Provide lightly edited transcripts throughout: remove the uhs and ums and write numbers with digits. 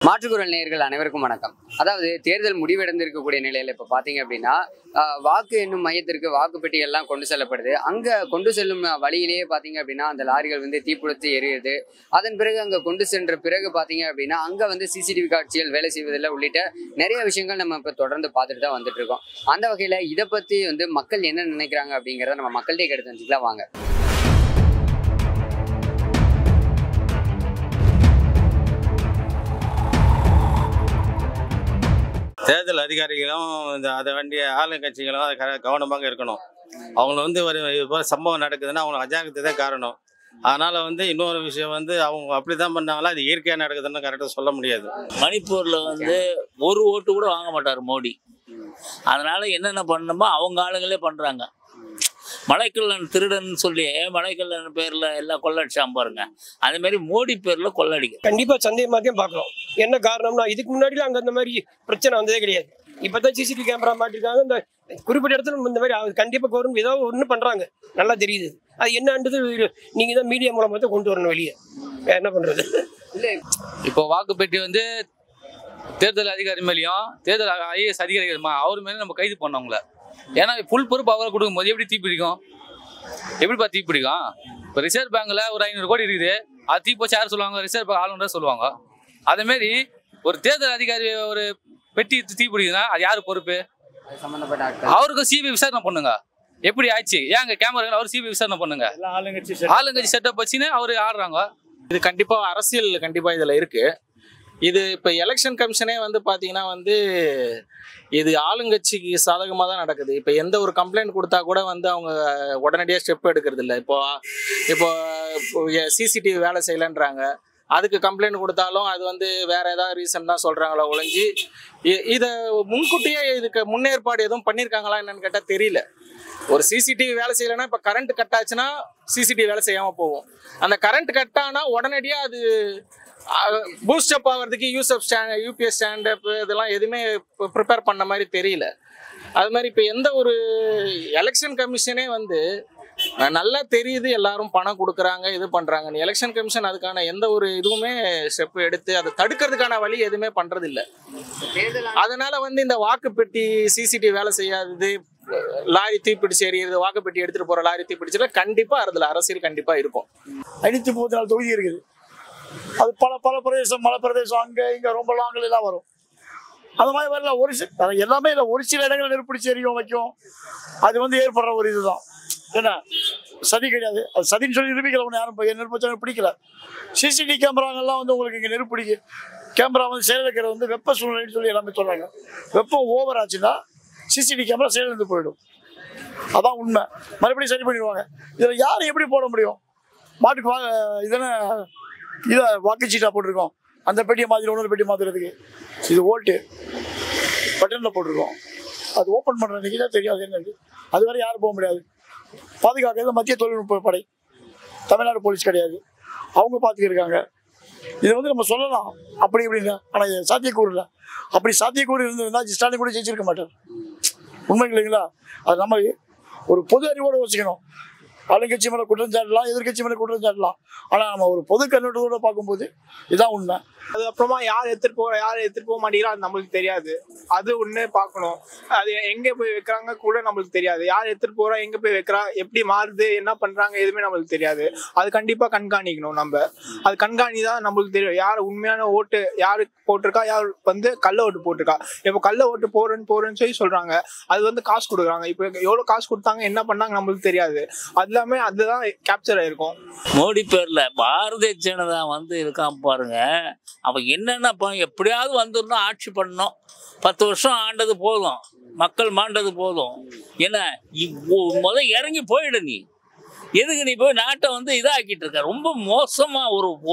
மாற்றுக்குரல் நேயர்கள் அனைவருக்கும் வணக்கம். அதாவது தேர்தல் முடிவடைந்திருக்கக்கூடிய நிலையில இப்ப பாத்தீங்க அப்படின்னா வாக்கு என்னும் மையத்திற்கு வாக்குப்பெட்டிகள் எல்லாம் கொண்டு செல்லப்படுது. அங்க கொண்டு செல்லும் வழியிலேயே பாத்தீங்க அப்படின்னா அந்த லாரிகள் தீப்பிடித்து எரியுது. அதன் பிறகு அங்க கொண்டு சென்ற பிறகு பாத்தீங்க அப்படின்னா அங்க சிசிடிவி காட்சிகள் வேலை செய்வதில் உள்ளிட்ட நிறைய விஷயங்கள் நம்ம இப்ப தொடர்ந்து பார்த்துட்டு தான் வந்துட்டு இருக்கோம். அந்த வகையில இதை பத்தி மக்கள் என்ன நினைக்கிறாங்க அப்படிங்கிறத நம்ம மக்கள்கிட்ட கேட்டு தெரிஞ்சுக்கலாம் வாங்க. தேர்தல் அதிகாரிகளும் அதை வேண்டிய ஆளுங்கட்சிகளும் அதை கவனமாக இருக்கணும். அவங்கள ஒரு சம்பவம் நடக்குதுன்னா அவங்க அஜாக்கிரதை தான் காரணம். அதனால இன்னொரு விஷயம் அவங்க அப்படிதான் பண்ணாங்களா, அது இயற்கையாக நடக்குதுன்னு கரெக்டாக சொல்ல முடியாது. மணிப்பூர்ல ஒரு ஓட்டு கூட வாங்க மாட்டார் மோடி. அதனால என்னென்ன பண்ணணுமோ அவங்க ஆளுங்களே பண்றாங்க. மலைக்கல்லன் திருடன் சொல்லி மலைக்கல்லன் பேர்ல எல்லாம் கொள்ளடிச்சாம பாருங்க. அதே மாதிரி மோடி பேர்ல கொள்ளடிக்க கண்டிப்பா சந்தேகமாத்தையும் பார்க்கலாம். என்ன காரணம்னா இதுக்கு முன்னாடிலாம் அங்க அந்த மாதிரி பிரச்சனை வந்ததே கிடையாது. இப்பதான் சிசிடிவி கேமரா மாட்டிருக்காங்க. இந்த குறிப்பிட்ட இடத்துல இந்த மாதிரி கண்டிப்பா கவர்மெண்ட் ஏதோ ஒண்ணு பண்றாங்க, நல்லா தெரியுது. அது என்னன்றது நீங்க தான் மீடியா மூலமா தான் கொண்டு வரணும் வெளியே. என்ன பண்றது? இல்ல இப்போ வாக்குப்பெட்டி தேர்தல் அதிகாரி மேலேயும் தேர்தல் ஐஏஎஸ் அதிகாரிகள் அவர் மேலே நம்ம கைது பண்ணவங்கள. ஏன்னா ஃபுல் பொறுப்பு அவரை கொடுக்கும் போது எப்படி தீப்பிடிக்கும்? எப்படிப்பா தீப்பிடிக்கும்? இப்போ ரிசர்வ் பேங்க்ல ஒரு 500 கோடி இருக்குது, அது தீப்போச்சு யார் சொல்லுவாங்க? ரிசர்வ் பேங்க் ஆளுநர் சொல்லுவாங்க. அதேமாரி ஒரு தேர்தல் அதிகாரி ஒரு பெட்டி தீப்பிடிக்குதுன்னா அது யாரு பொறுப்பு? அவருக்கு சிபிஐ விசாரணை பண்ணுங்க. எப்படி ஆச்சு, ஏங்க கேமரா அவர் சிபிஐ விசாரணை பண்ணுங்க. ஆளுங்கட்சி செட்டப் வச்சுன்னு அவரு ஆடுறாங்க. இது கண்டிப்பா அரசியல் கண்டிப்பா இதுல இருக்கு. இது இப்ப எலெக்ஷன் கமிஷனே பாத்தீங்கன்னா இது ஆளுங்கட்சிக்கு சாதகமாக தான் நடக்குது. இப்போ எந்த ஒரு கம்ப்ளைண்ட் கொடுத்தா கூட அவங்க உடனடியாக ஸ்டெப் எடுக்கிறது இல்லை. இப்போ சிசிடிவி வேலை செய்யலைன்றாங்க, அதுக்கு கம்ப்ளைண்ட் கொடுத்தாலும் அது வேற ஏதாவது ரீசன் தான் சொல்றாங்களோ ஒழிஞ்சு இதை முன்கூட்டியே இதுக்கு முன்னேற்பாடு எதுவும் பண்ணியிருக்காங்களா என்னன்னு கேட்டால் தெரியல. ஒரு சிசிடிவி வேலை செய்யலைன்னா இப்போ கரண்ட் கட் ஆச்சுன்னா சிசிடிவி வேலை செய்யாமல் போகும். அந்த கரண்ட் கட் ஆனால் உடனடியாக அது பூஸ்டப் ஆகிறதுக்கு யூபிஎஸ் ஸ்டாண்டப் இதெல்லாம் எதுவுமே ப்ரிப்பேர் பண்ண மாதிரி தெரியல. அது மாதிரி இப்போ எந்த ஒரு எலெக்ஷன் கமிஷனே நல்லா தெரியுது எல்லாரும் பணம் கொடுக்குறாங்க இது பண்ணுறாங்கன்னு. எலெக்ஷன் கமிஷன் அதுக்கான எந்த ஒரு இதுவுமே ஸ்டெப் எடுத்து அதை தடுக்கிறதுக்கான வழி எதுவுமே பண்ணுறது இல்லை. அதனால இந்த வாக்குப்பெட்டி சிசிடிவி வேலை செய்யாதது, லாரி தீப்பிடிச்சு எறியது, வாக்குப்பெட்டி எடுத்துகிட்டு போகிற லாரி தீப்பிடிச்சுல கண்டிப்பாக அதில் அரசியல் கண்டிப்பாக இருக்கும். 534 தொகுதி இருக்குது. அது பல பிரதேசம், மலை பிரதேசம், அங்கே இங்கே ரொம்ப லாங்கில் எல்லாம் வரும். அந்த மாதிரி வரல. எல்லாமே இல்லை, ஒரு சில இடங்கள் நெருப்பிடிச்சு எரியும் வைக்கும். அது ஏற்படுற ஒரு இதுதான். என்ன சதி கிடையாது, அது சதின்னு சொல்லி நிரூபிக்கல. ஒன்று யாரும் நெருப்பு பிடிக்கல. சிசிடிவி கேமராங்கெல்லாம் உங்களுக்கு இங்கே நெருப்பிடிக்கு கேமரா செயல் வைக்கிறது வெப்ப சூழ்நிலைன்னு சொல்லி எல்லாமே சொல்கிறாங்க. வெப்பம் ஓவர் ஆச்சுன்னா சிசிடிவி கேமரா செயலிழந்து போயிடும். அதான் உண்மை. மறுபடியும் சரி பண்ணிடுவாங்க. இதில் யாரும் எப்படி போட முடியும்? மாட்டுக்கு இதை வாக்குச்சீட்டாக போட்டிருக்கோம். அந்த பெட்டியை மாதிரி இன்னொரு பெட்டி மாற்றுறதுக்கு இது ஓட்டு பட்டனில் போட்டிருக்கோம். அது ஓப்பன் பண்ணுற அன்றைக்கி தான் தெரியாது என்னது. அது வரை யாரும் போக முடியாது. பாதுகாக்கிறது மத்திய தொழில்நுட்ப படை, தமிழ்நாடு போலீஸ் கிடையாது. அவங்க பார்த்துக்கிருக்காங்க. இதை நம்ம சொல்லலாம் அப்படி இப்படின்னு. ஆனால் இது சாத்தியக்கூறு இல்லை. அப்படி சாத்தியக்கூறு இருந்ததுன்னா ஸ்டாலின் கூட ஜெயிச்சிருக்க மாட்டார். உண்மை இல்லைங்களா? அது நம்ம ஒரு பொது அறிவோடு யோசிக்கணும். ஆளுங்கட்சி மேலே குற்றம் சாட்டலாம், எதிர்கட்சி மேலே குற்றம் சாட்டலாம். ஆனால் நம்ம ஒரு பொது கண்ணோட்டத்தோட பார்க்கும்போது இதுதான் உண்மை. அதுக்கப்புறமா யார் எடுத்துட்டு போக மாட்டேங்கிறா அது நம்மளுக்கு தெரியாது. அது ஒண்ணு பார்க்கணும். அது எங்க போய் வைக்கிறாங்க கூட நம்மளுக்கு தெரியாது. யார் எடுத்துட்டு போறா, எங்க போய் வைக்கிறா, எப்படி மாறுது, என்ன பண்றாங்க, எதுவுமே நம்மளுக்கு தெரியாது. அது கண்டிப்பா கண்காணிக்கணும். நம்ம அது கண்காணி தான் நம்மளுக்கு தெரியும். யார் உண்மையான ஓட்டு யாரு போட்டிருக்கா, யார் கள்ள ஓட்டு போட்டிருக்கா. இப்போ கள்ள ஓட்டு போறேன்னு சொல்லி சொல்றாங்க. அது காசு கொடுக்குறாங்க. இப்போ எவ்வளவு காசு கொடுத்தாங்க, என்ன பண்ணாங்க நம்மளுக்கு தெரியாது. அது எல்லாமே அதுதான் கேப்சர் ஆயிருக்கும். மோடி பேர்ல பாரதிய ஜனதா இருக்கான் பாருங்க. அவன் என்னென்ன எப்படியாவது வந்துருந்தா ஆட்சி பண்ணணும். 10 வருஷம் ஆண்டது போதும், மக்கள் மாண்டது போதும். என்ன முதல் இறங்கி போயிடு. நீ எதுக்கு நீ போய் நாட்டை இதாக்கிட்டு இருக்க? ரொம்ப மோசமா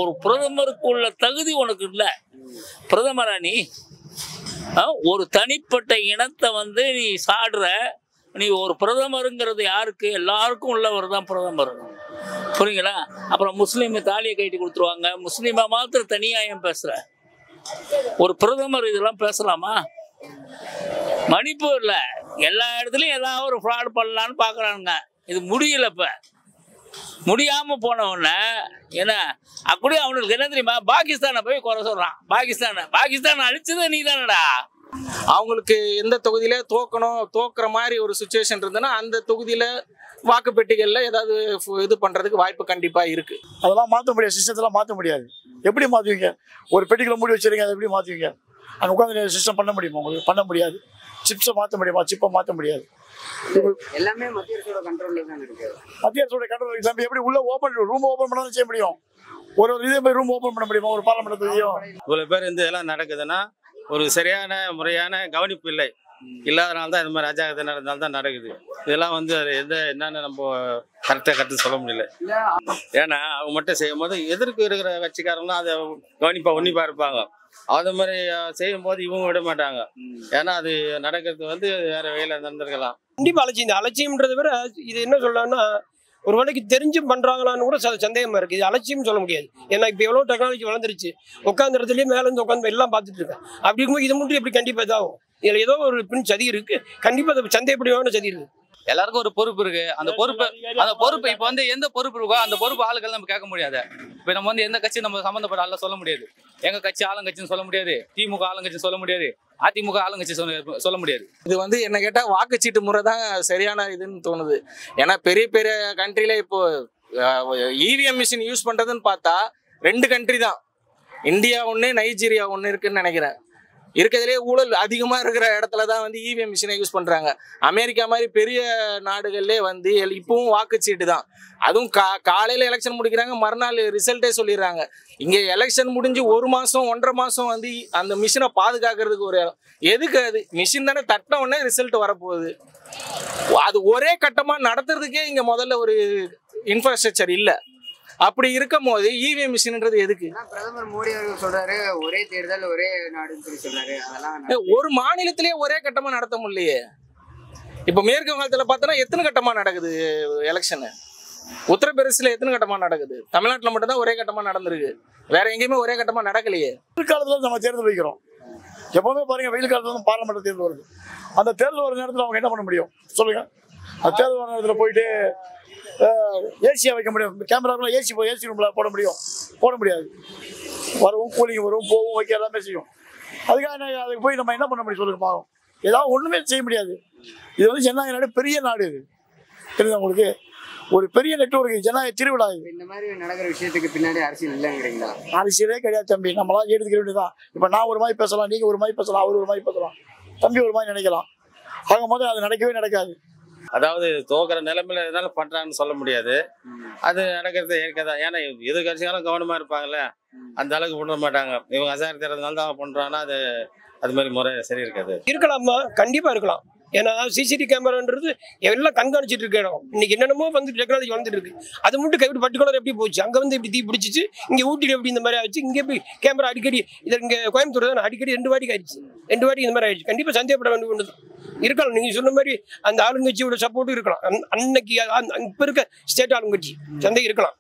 ஒரு பிரதமருக்கு உள்ள தகுதி உனக்கு இல்லை. பிரதமரா நீ? ஒரு தனிப்பட்ட இனத்தை நீ சாடுற. நீ ஒரு பிரதமருங்கிறது யாருக்கு? எல்லாருக்கும் உள்ளவர் தான் பிரதமர். புரியுங்களா? அப்புறம் முஸ்லீம் தாலியை கட்டி கொடுத்துருவாங்க. முஸ்லீமா மாத்திரம் தனியாயம் பேசுற ஒரு பிரதமர் இதெல்லாம் பேசலாமா? மணிப்பூர்ல எல்லா இடத்துலயும் ஏதாவது ஒரு ஃப்ராட் பண்ணலான்னு பாக்குறாங்க. இது முடியல. இப்ப முடியாம போனவொடனே என்ன அப்படியே அவனுக்கு என்ன தெரியுமா, பாகிஸ்தானை போய் குறை சொல்றான். பாகிஸ்தானை அழிச்சது நீ தானடா. அவங்களுக்கு எந்த தொகுதியில தோக்குற மாதிரி ஒரு சுச்சுவேஷன் இருந்ததுன்னா அந்த தொகுதியில வாக்குப்பெட்டிகள்ல ஏதாவது இது பண்றதுக்கு வாய்ப்பு கண்டிப்பா இருக்கு. அதெல்லாம் மாற்ற முடியாது, சிஸ்டத்தெல்லாம் மாற்ற முடியாது. எப்படி மாற்றுவீங்க? ஒரு பெட்டிக்குள்ள மூடி வச்சிருக்கீங்க, அதை எப்படி மாற்றுவீங்க? அங்கே உட்காந்து சிஸ்டம் பண்ண முடியுமா? உங்களுக்கு பண்ண முடியாது. சிப்ஸை மாற்ற முடியுமா? சிப்பை மாற்ற முடியாது. எல்லாமே மத்திய அரசோட கண்ட்ரோல்ல தான் இருக்கு. மத்திய அரசோட கண்ட்ரோல் எப்படி உள்ள ரூம் ஓப்பன் பண்ணாலும் செய்ய முடியும்? ஒரு இதே போய் ரூம் ஓப்பன் பண்ண முடியுமா? ஒரு பார்லமெண்ட்லையும் இவ்வளோ பேர் இதெல்லாம் நடக்குதுன்னா ஒரு சரியான முறையான கவனிப்பு இல்லை. இல்லாதனால தான் இந்த மாதிரி அஜாக்கிரதை நடந்தால்தான் தான் நடக்குது. இதெல்லாம் வந்து அது என்னன்னு நம்ம கரெக்டாக கற்று சொல்ல முடியல. ஏன்னா அவங்க மட்டும் செய்யும் போது எதிர்க்கு இருக்கிற கட்சிக்காரங்களும் அதை உன்னிப்பா இருப்பாங்க. அது மாதிரி செய்யும் போது இவங்க விட மாட்டாங்க. ஏன்னா அது நடக்கிறது வந்து வேற வகையில நடந்திருக்கலாம். கண்டிப்பா இந்த அலட்சியம்ன்றதை விட இது என்ன சொல்லலாம்னா, ஒரு வேலைக்கு தெரிஞ்சும் பண்றாங்களான்னு கூட சந்தேகமா இருக்கு. இது அலட்சியம் சொல்ல முடியாது. ஏன்னா இப்ப எவ்வளவு டெக்னாலஜி வளர்ந்துருச்சு. உட்காந்த இடத்துலயே மேல இருந்து உட்காந்து எல்லாம் பார்த்துட்டு இருக்கேன். அப்படி இருக்கும்போது இது மட்டும் எப்படி கண்டிப்பா இதாகும்? இதுல ஏதோ ஒரு பின் சதி இருக்கு. கண்டிப்பா அதை சந்தேகப்படியான சதி இருக்கு. எல்லாருக்கும் ஒரு பொறுப்பு இருக்கு. அந்த பொறுப்பு இப்ப வந்து எந்த பொறுப்பு இருக்கோ அந்த பொறுப்பு ஆளுகள் நம்ம கேட்க முடியாது. இப்ப நம்ம வந்து எந்த கட்சி நம்ம சம்பந்தப்பட்ட ஆள சொல்ல முடியாது. எங்க கட்சி ஆளுங்கட்சின்னு சொல்ல முடியாது, திமுக ஆளுங்கட்சின்னு சொல்ல முடியாது, அதிமுக ஆளுங்கட்சி சொல்ல முடியாது. இது வந்து என்ன கேட்டா வாக்குச்சீட்டு முறை தான் சரியான இதுன்னு தோணுது. ஏன்னா பெரிய பெரிய கண்ட்ரில இப்போ இவிஎம் மிஷின் யூஸ் பண்றதுன்னு பார்த்தா 2 கண்ட்ரி தான், இந்தியா ஒன்று, நைஜீரியா ஒன்று இருக்குன்னு நினைக்கிறேன். இருக்கிறதுலே ஊழல் அதிகமா இருக்கிற இடத்துல தான் வந்து இவிஎம் மிஷினை யூஸ் பண்றாங்க. அமெரிக்கா மாதிரி பெரிய நாடுகள்லே வந்து இப்பவும் வாக்குச்சீட்டு தான். அதுவும் காலையில எலெக்ஷன் முடிக்கிறாங்க, மறுநாள் ரிசல்ட்டே சொல்லிடுறாங்க. இங்க எலெக்ஷன் முடிஞ்சு 1 மாசம் 1.5 மாசம் வந்து அந்த மிஷினை பாதுகாக்கிறதுக்கு ஒரு இடம். எதுக்கு? அது மிஷின் தானே, தட்டின உடனே ரிசல்ட் வரப்போகுது. அது ஒரே கட்டமா நடத்துறதுக்கே இங்க முதல்ல ஒரு இன்ஃப்ராஸ்ட்ரக்சர் இல்லை. அப்படி இருக்கும் போது இவிஎம் மிஷின்ன்றது எதுக்கு? பிரதமர் மோடி அவர்கள் சொல்றாரு ஒரே தேர்தல் ஒரே நாடுன்னு சொல்லி சொல்றாரு. அதெல்லாம் ஒரு மாநிலத்திலேயே ஒரே கட்டமா நடத்த முடியலையே. இப்ப மேற்கு வங்கத்துல பார்த்தோன்னா எத்தனை கட்டமா நடக்குது எலெக்ஷன்? உத்தரப்பிரதேசல எத்தனை கட்டமா நடக்குது? தமிழ்நாட்டுல மட்டும் தான் ஒரே கட்டமா நடந்திருக்கு. வேற எங்கேயுமே ஒரே கட்டமா நடக்கலையே. வெயில் காலத்துல நம்ம தேர்தல் வைக்கிறோம். எப்பவுமே பாருங்க, வெயில் காலத்துல வந்து பார்லமெண்ட் தேர்தல் வருது. அந்த தேர்தல் வர நேரத்தில் அவங்க என்ன பண்ண முடியும் சொல்லுங்க? அந்த தேர்தல் வர நேரத்தில் போயிட்டு ஏசியா வைக்க முடியும்? கேமராக்குள்ள ஏசி ரூம்ல போட முடியாது. வரவும் கூலிங் வரும், போவும், வைக்க எல்லாமே செய்யும். அதுக்கு போய் நம்ம என்ன பண்ண முடியும் சொல்லுங்க? பாவம், ஏதாவது ஒண்ணுமே செய்ய முடியாது. இது வந்து ஜனநாயக நாடு, பெரிய நாடு. இது தெரியுது உங்களுக்கு? ஒரு பெரிய நெட்வொர்க், ஜனநாயக திருவிழா. இந்த மாதிரி நடக்கிற விஷயத்துக்கு பின்னாடி அரசியல் இல்லைங்கிறீங்களா? அரசியலே கிடையாது தம்பி. நம்மளாம் எடுத்துக்க வேண்டியதுதான். இப்ப நான் ஒரு மாதிரி பேசலாம், நீங்க ஒரு மாதிரி பேசலாம், அவர் ஒரு மாதிரி பேசலாம், தம்பி ஒரு மாதிரி நினைக்கலாம். ஆகும்போது அது நடக்கவே நடக்காது. அதாவது தோக்கிற நிலைமையில எதனாலும் பண்றான்னு சொல்ல முடியாது. அது நடக்கிறது இயற்கை தான். ஏன்னா எதிர்கட்சிகளும் கவனமா இருப்பாங்கல்ல, அந்த அளவுக்கு பண்ண மாட்டாங்க. இவங்க அசாரத்திறதுனால தான் பண்றாங்கன்னா அது மாதிரி முறை சரி இருக்காது. இருக்கலாமா? கண்டிப்பா இருக்கலாம். ஏன்னா சிசிடிவி கேமரான்றது எல்லாம் கண்காணிச்சிட்டு இருக்க இடம். இன்னைக்கு என்னென்னமோ வந்து டெக்னாலஜி வந்துட்டு இருக்கு. அது மட்டும் கைவிட்டு பர்டிகுலர் எப்படி போச்சு? அங்க வந்து இப்படி தீ பிடிச்சிச்சு, இங்க ஊட்டிட்டு எப்படி இந்த மாதிரி ஆயிடுச்சு, இங்க எப்படி கேமரா அடிக்கடி இது இங்க கோயம்புத்தூர் தான் அடிக்கடி 2 வாட்டிக்கு ஆயிடுச்சு. 2 வாட்டி இந்த மாதிரி ஆயிடுச்சு. கண்டிப்பா சந்தேகப்பட வேண்டிய ஒன்று இருக்கலாம். நீங்க சொன்ன மாதிரி அந்த ஆளுங்கட்சியோட சப்போர்ட்டும் இருக்கலாம். அன்னைக்கு இப்ப இருக்க ஸ்டேட் ஆளுங்கட்சி சந்தேகம் இருக்கலாம்.